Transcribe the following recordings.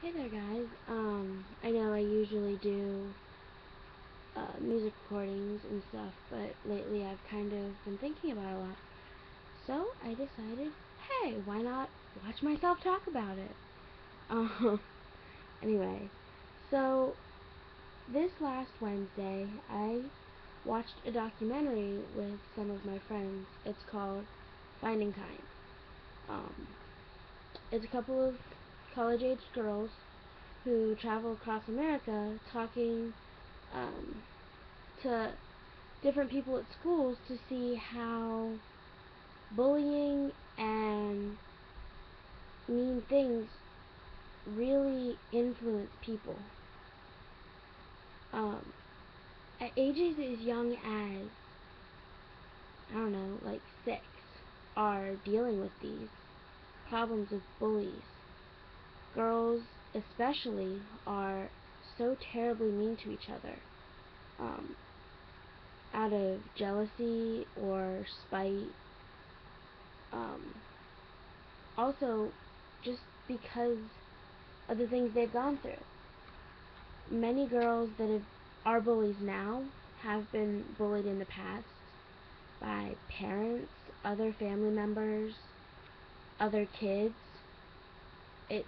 Hey there, guys. I know I usually do music recordings and stuff, but lately I've kind of been thinking about it a lot. So I decided, hey, why not watch myself talk about it? Um, anyway, so this last Wednesday I watched a documentary with some of my friends. It's called Finding Time. Um, it's a couple of college-aged girls who travel across America talking um, to different people at schools to see how bullying and mean things really influence people. Um, at ages as young as, I don't know, like 6, are dealing with these problems with bullies. Girls, especially, are so terribly mean to each other. Um, Out of jealousy or spite. Um, Also, just because of the things they've gone through. Many girls are bullies now have been bullied in the past by parents, other family members, other kids. It's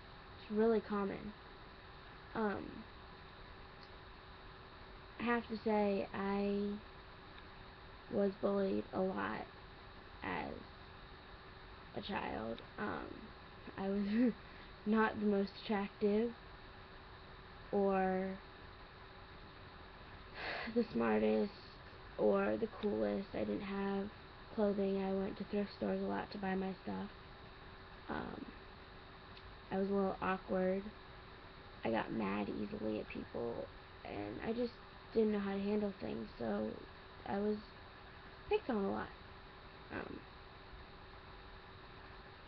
really common. Um, I have to say, I was bullied a lot as a child. I was not the most attractive or the smartest or the coolest. I didn't have clothing. I went to thrift stores a lot to buy my stuff. Um, I was a little awkward. I got mad easily at people, and I just didn't know how to handle things, so I was picked on a lot. Um,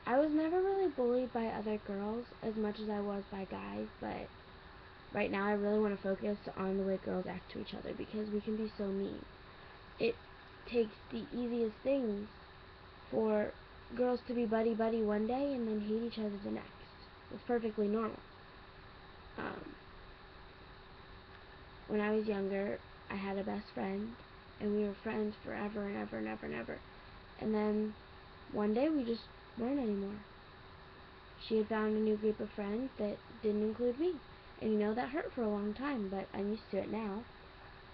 I was never really bullied by other girls as much as I was by guys, but right now I really want to focus on the way girls act to each other because we can be so mean. It takes the easiest things for girls to be buddy-buddy one day and then hate each other the next. It's perfectly normal. Um, when I was younger, I had a best friend, and we were friends forever and ever and ever and ever. And then one day we just weren't anymore. She had found a new group of friends that didn't include me. And that hurt for a long time, but I'm used to it now.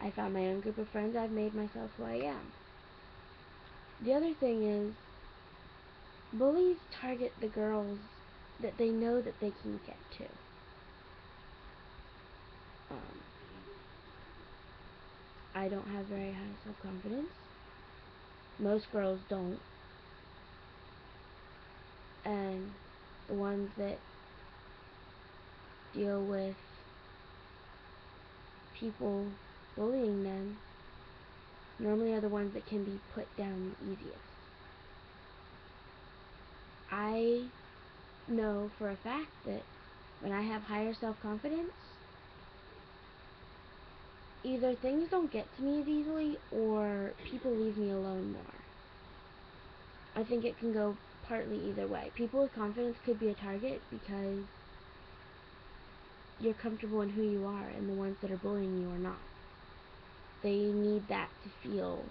I found my own group of friends. I've made myself who I am. The other thing is, bullies target the girls that they know that they can get to. Um, I don't have very high self-confidence. Most girls don't. And the ones that deal with people bullying them normally are the ones that can be put down the easiest. I know for a fact that when I have higher self-confidence, either things don't get to me as easily or people leave me alone more. I think it can go partly either way. People with confidence could be a target because you're comfortable in who you are, and the ones that are bullying you are not. They need that to feel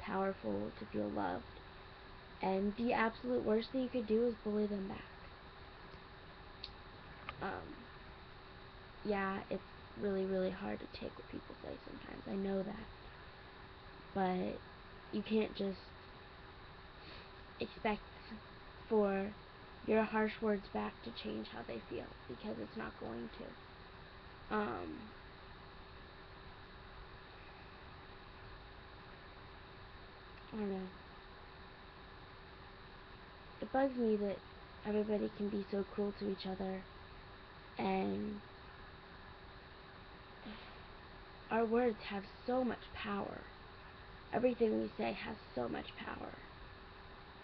powerful, to feel loved. And the absolute worst thing you could do is bully them back. Um, yeah, it's really, really hard to take what people say sometimes. I know that. But you can't just expect for your harsh words back to change how they feel, because it's not going to. I don't know. It bugs me that everybody can be so cruel to each other, and our words have so much power. Everything we say has so much power.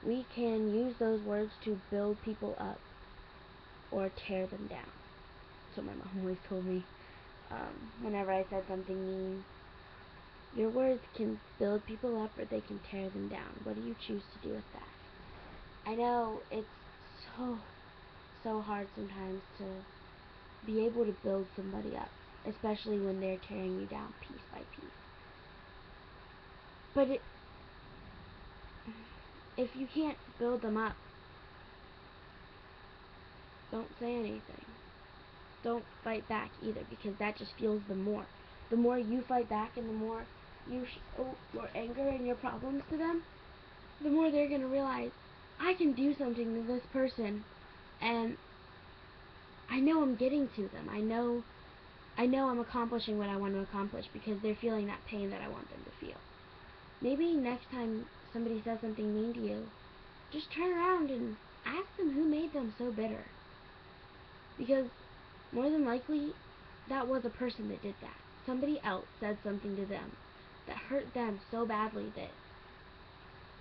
We can use those words to build people up or tear them down. So my mom always told me, whenever I said something mean, your words can build people up or they can tear them down. What do you choose to do with that? I know it's so hard sometimes to be able to build somebody up, especially when they're tearing you down piece by piece. But if you can't build them up, don't say anything. Don't fight back either, because that just fuels them more. The more you fight back and the more you show your anger and your problems to them, the more they're going to realize, I can do something to this person, and I know I'm getting to them. I know I'm accomplishing what I want to accomplish because they're feeling that pain that I want them to feel. Maybe next time somebody says something mean to you, just turn around and ask them who made them so bitter. Because more than likely, that was a person that did that. Somebody else said something to them that hurt them so badly that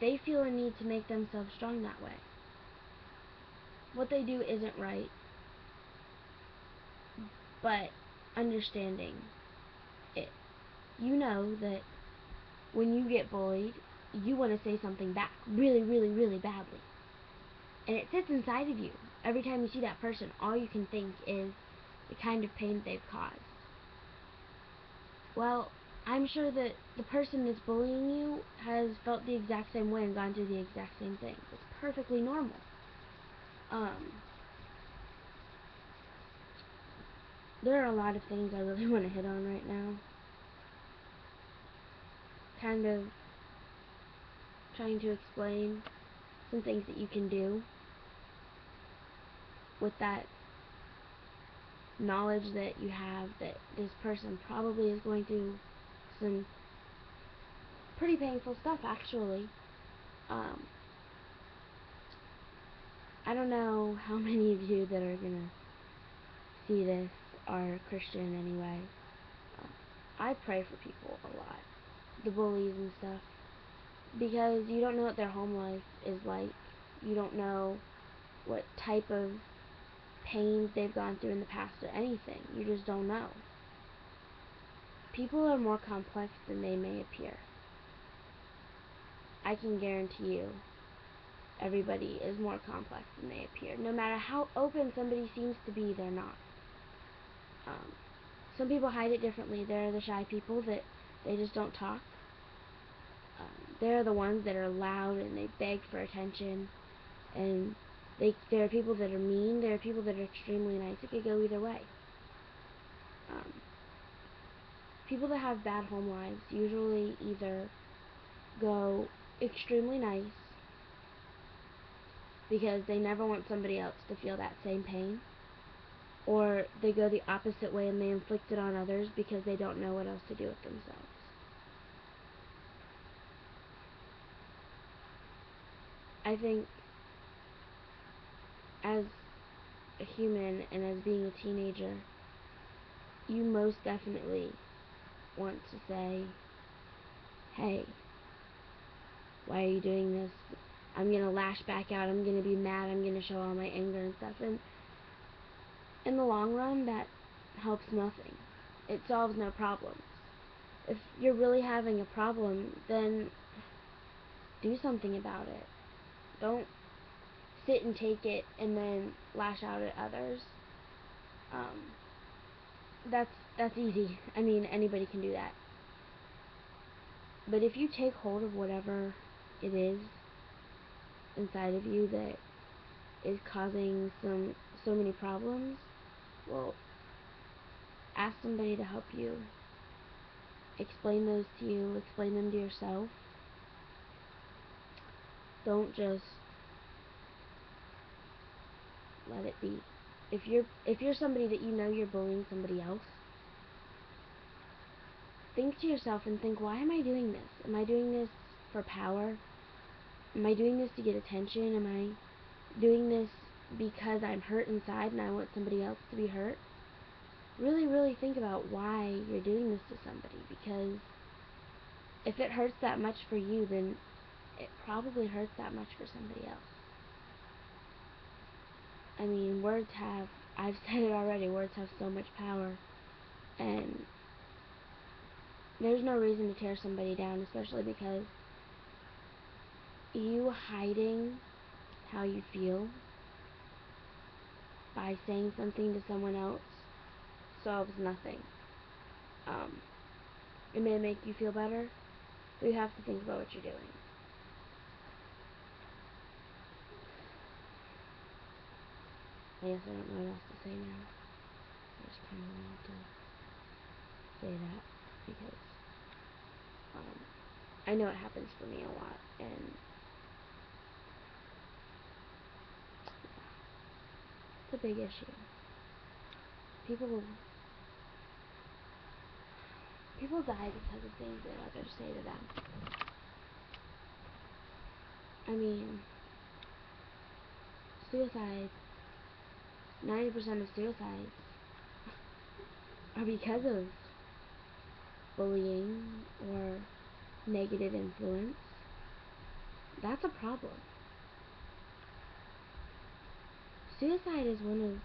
they feel a need to make themselves strong that way. What they do isn't right, but understanding it. You know that when you get bullied, you want to say something back really, really, really badly. And it sits inside of you. Every time you see that person, all you can think is the kind of pain they've caused. Well, I'm sure that the person that's bullying you has felt the exact same way and gone through the exact same thing. It's perfectly normal. There are a lot of things I really want to hit on right now. Kind of trying to explain some things that you can do with that knowledge that you have that this person probably is going through some pretty painful stuff, actually. I don't know how many of you that are gonna see this are Christian anyway. I pray for people a lot, the bullies and stuff, because you don't know what their home life is like. You don't know what type of pains they've gone through in the past or anything. You just don't know. People are more complex than they may appear. I can guarantee you everybody is more complex than they appear. No matter how open somebody seems to be, they're not. Some people hide it differently. There are the shy people that they just don't talk. There are the ones that are loud and they beg for attention. And there are people that are mean. There are people that are extremely nice. It could go either way. People that have bad home lives usually either go extremely nice because they never want somebody else to feel that same pain, or they go the opposite way and they inflict it on others because they don't know what else to do with themselves. I think as a human and as being a teenager, you most definitely want to say, hey, why are you doing this? I'm going to lash back out. I'm going to be mad. I'm going to show all my anger and stuff. And in the long run, that helps nothing. It solves no problems. If you're really having a problem, then do something about it. Don't sit and take it and then lash out at others. That's easy. I mean, anybody can do that. But if you take hold of whatever it is inside of you that is causing so many problems, well, ask somebody to help you. Explain those to you. Explain them to yourself. Don't just let it be. If you're somebody that you know you're bullying somebody else, think to yourself and think, why am I doing this? Am I doing this for power? Am I doing this to get attention? Am I doing this because I'm hurt inside and I want somebody else to be hurt? Really, really think about why you're doing this to somebody, because if it hurts that much for you, then it probably hurts that much for somebody else. I mean, I've said it already, words have so much power, and there's no reason to tear somebody down, especially because you hiding how you feel by saying something to someone else solves nothing. It may make you feel better, but you have to think about what you're doing. I guess I don't know what else to say now. I just kind of wanted to say that because I know it happens for me a lot, and it's a big issue. People die because of things they let others say to them. I mean, suicide, 90% of suicides are because of bullying or negative influence. That's a problem. Suicide is one of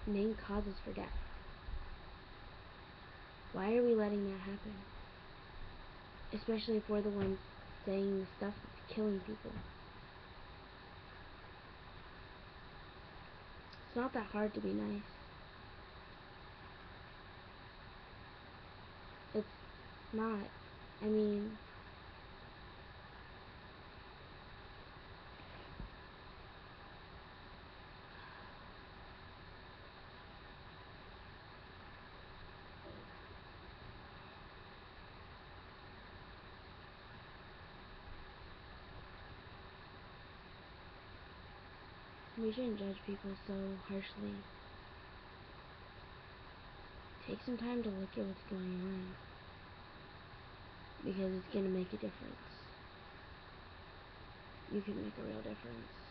the main causes for death. Why are we letting that happen? Especially if we're the ones saying the stuff that's killing people. It's not that hard to be nice. It's not. I mean, we shouldn't judge people so harshly. Take some time to look at what's going on, because it's going to make a difference. You can make a real difference.